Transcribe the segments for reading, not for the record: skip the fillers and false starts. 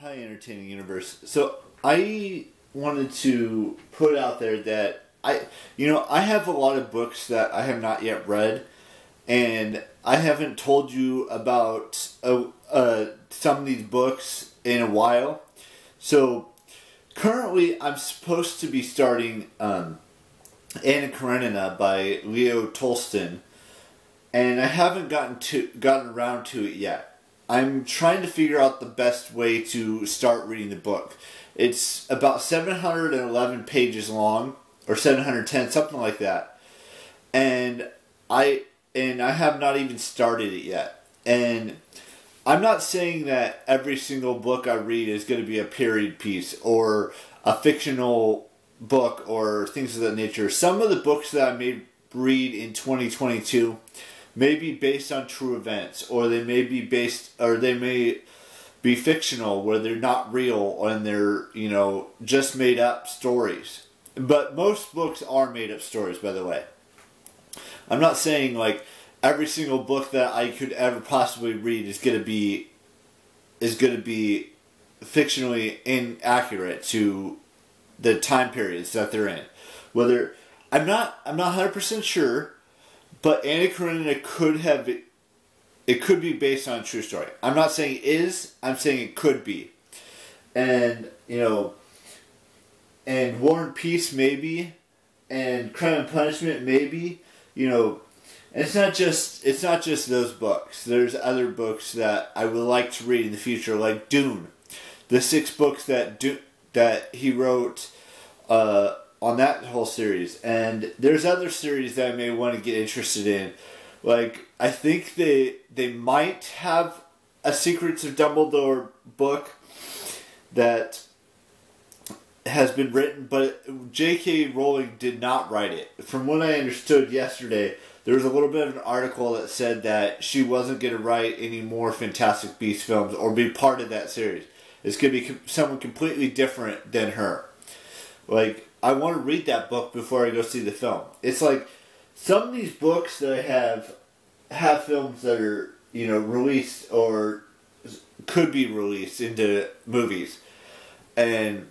Hi, Entertaining Universe. So I wanted to put out there that I have a lot of books that I have not yet read, and I haven't told you about some of these books in a while. So currently, I'm supposed to be starting Anna Karenina by Leo Tolstoy, and I haven't gotten around to it yet. I'm trying to figure out the best way to start reading the book. It's about 711 pages long, or 710, something like that. And I have not even started it yet. And I'm not saying that every single book I read is going to be a period piece or a fictional book or things of that nature. Some of the books that I may read in 2022 may be based on true events, or they may be fictional, where they're not real and they're, just made up stories. But most books are made up stories, by the way. I'm not saying like every single book that I could ever possibly read is going to be fictionally inaccurate to the time periods that they're in. I'm not 100% sure. But Anna Karenina could be based on a true story. I'm not saying it is, I'm saying it could be. And, and War and Peace maybe, and Crime and Punishment maybe, and it's not just those books. There's other books that I would like to read in the future, like Dune. The 6 books that he wrote, on that whole series. And there's other series that I may want to get interested in. Like, I think they might have a Secrets of Dumbledore book that has been written, but J.K. Rowling did not write it. From what I understood yesterday, there was a little bit of an article that said that she wasn't going to write any more Fantastic Beasts films or be part of that series. It's going to be someone completely different than her. Like, I want to read that book before I go see the film. It's like some of these books that I have films that are, released or could be released into movies. And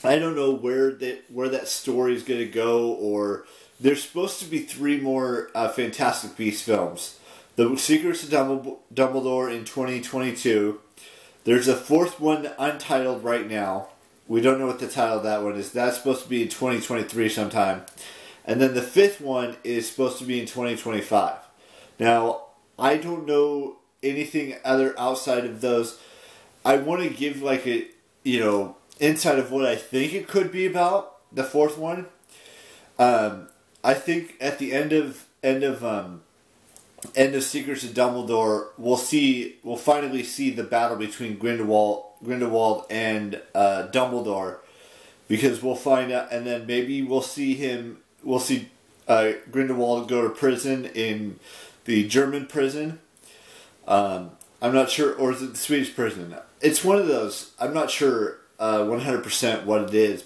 I don't know where that story is going to go, or there's supposed to be 3 more Fantastic Beasts films. The Secrets of Dumbledore in 2022. There's a 4th one untitled right now. We don't know what the title of that one is. That's supposed to be in 2023 sometime. And then the 5th one is supposed to be in 2025. Now, I don't know anything other outside of those. I want to give like a, insight of what I think it could be about, the 4th one. I think at the end of Secrets of Dumbledore, we'll finally see the battle between Grindelwald and Dumbledore, because we'll find out, and then maybe we'll see Grindelwald go to prison in the German prison. I'm not sure, or is it the Swedish prison? It's one of those. I'm not sure 100% what it is,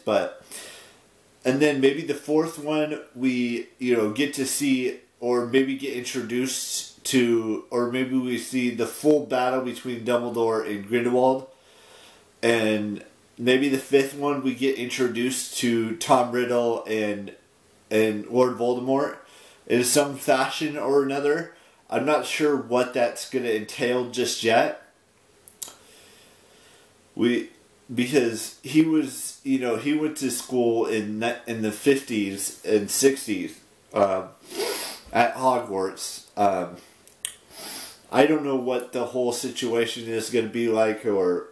and then maybe the 4th one we get to see, or maybe get introduced to, or maybe we see the full battle between Dumbledore and Grindelwald. And maybe the 5th one we get introduced to Tom Riddle and Lord Voldemort in some fashion or another. I'm not sure what that's going to entail just yet. Because he was, he went to school in the 50s and 60s at Hogwarts. I don't know what the whole situation is going to be like or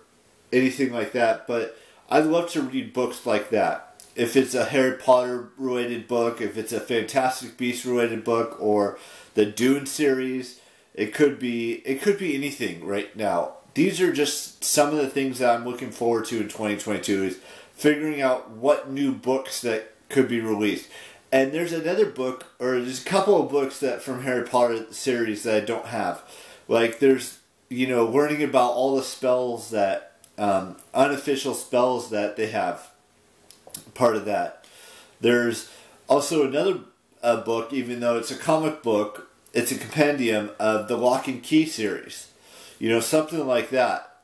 anything like that, but I'd love to read books like that. If it's a Harry Potter related book, if it's a Fantastic Beasts related book, or the Dune series, it could be anything right now. These are just some of the things that I'm looking forward to in 2022, is figuring out what new books that could be released. And there's another book, or there's a couple of books that from Harry Potter series that I don't have. Like there's, learning about all the spells that, unofficial spells that they have. Part of that. There's also another book, even though it's a comic book, it's a compendium of the Lock and Key series. Something like that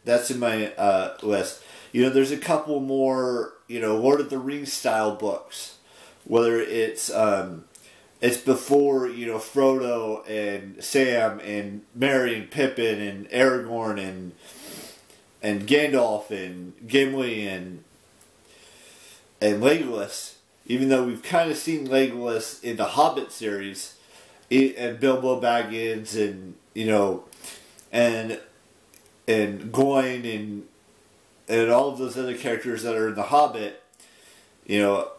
That's in my list. You know, there's a couple more, you know, Lord of the Rings style books. Whether it's before, you know, Frodo and Sam and Merry and Pippin and Aragorn and Gandalf and Gimli and Legolas. Even though we've kind of seen Legolas in the Hobbit series, and Bilbo Baggins, and you know, and Goyne and all of those other characters that are in the Hobbit, you know,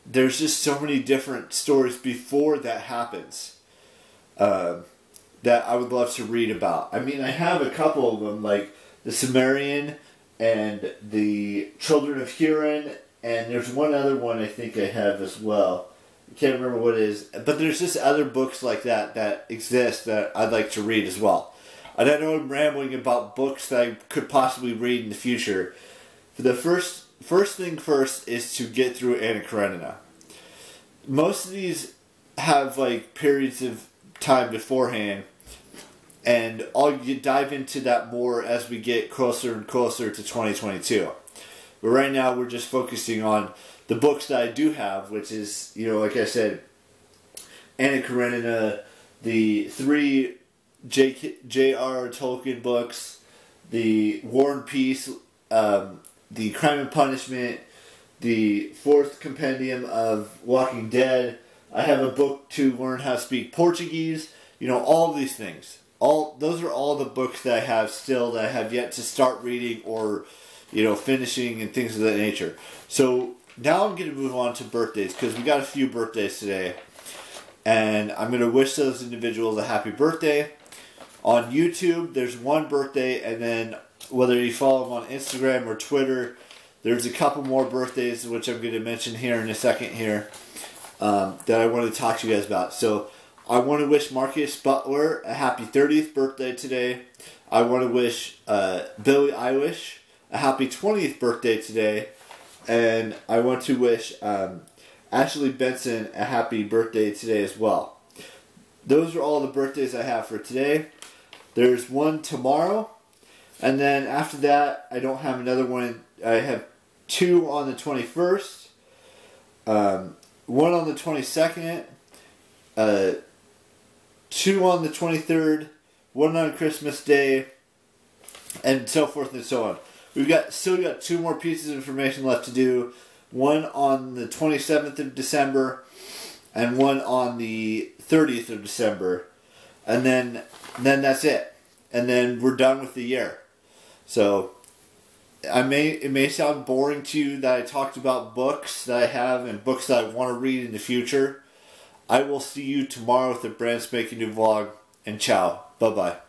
there's just so many different stories before that happens that I would love to read about. I mean, I have a couple of them, like the Cimmerian and the Children of Hurin, and there's one other one I think I have as well. I can't remember what it is, but there's just other books like that exist that I'd like to read as well. And I know I'm rambling about books that I could possibly read in the future. The first thing first is to get through Anna Karenina. Most of these have like periods of time beforehand, and I'll dive into that more as we get closer and closer to 2022. But right now we're just focusing on the books that I do have, which is, you know, like I said, Anna Karenina, the 3 J.R.R. Tolkien books, the War and Peace, the Crime and Punishment, the 4th compendium of Walking Dead. I have a book to learn how to speak Portuguese. You know, all of these things. Those are all the books that I have still that I have yet to start reading or, you know, finishing and things of that nature. So now I'm going to move on to birthdays, because we got a few birthdays today. And I'm going to wish those individuals a happy birthday. On YouTube, there's one birthday, and then whether you follow them on Instagram or Twitter, there's a couple more birthdays, which I'm going to mention here in a second here, that I want to talk to you guys about. So I want to wish Marcus Butler a happy 30th birthday today. I want to wish Billie Eilish a happy 20th birthday today. And I want to wish Ashley Benson a happy birthday today as well. Those are all the birthdays I have for today. There's one tomorrow, and then after that, I don't have another one. I have 2 on the 21st, 1 on the 22nd, 2 on the 23rd, 1 on Christmas Day, and so forth and so on. We've still got 2 more pieces of information left to do. 1 on the 27th of December, and 1 on the 30th of December. And then that's it. And then we're done with the year. So it may sound boring to you that I talked about books that I have and books that I want to read in the future. I will see you tomorrow with a brand spanking new vlog. And ciao. Bye-bye.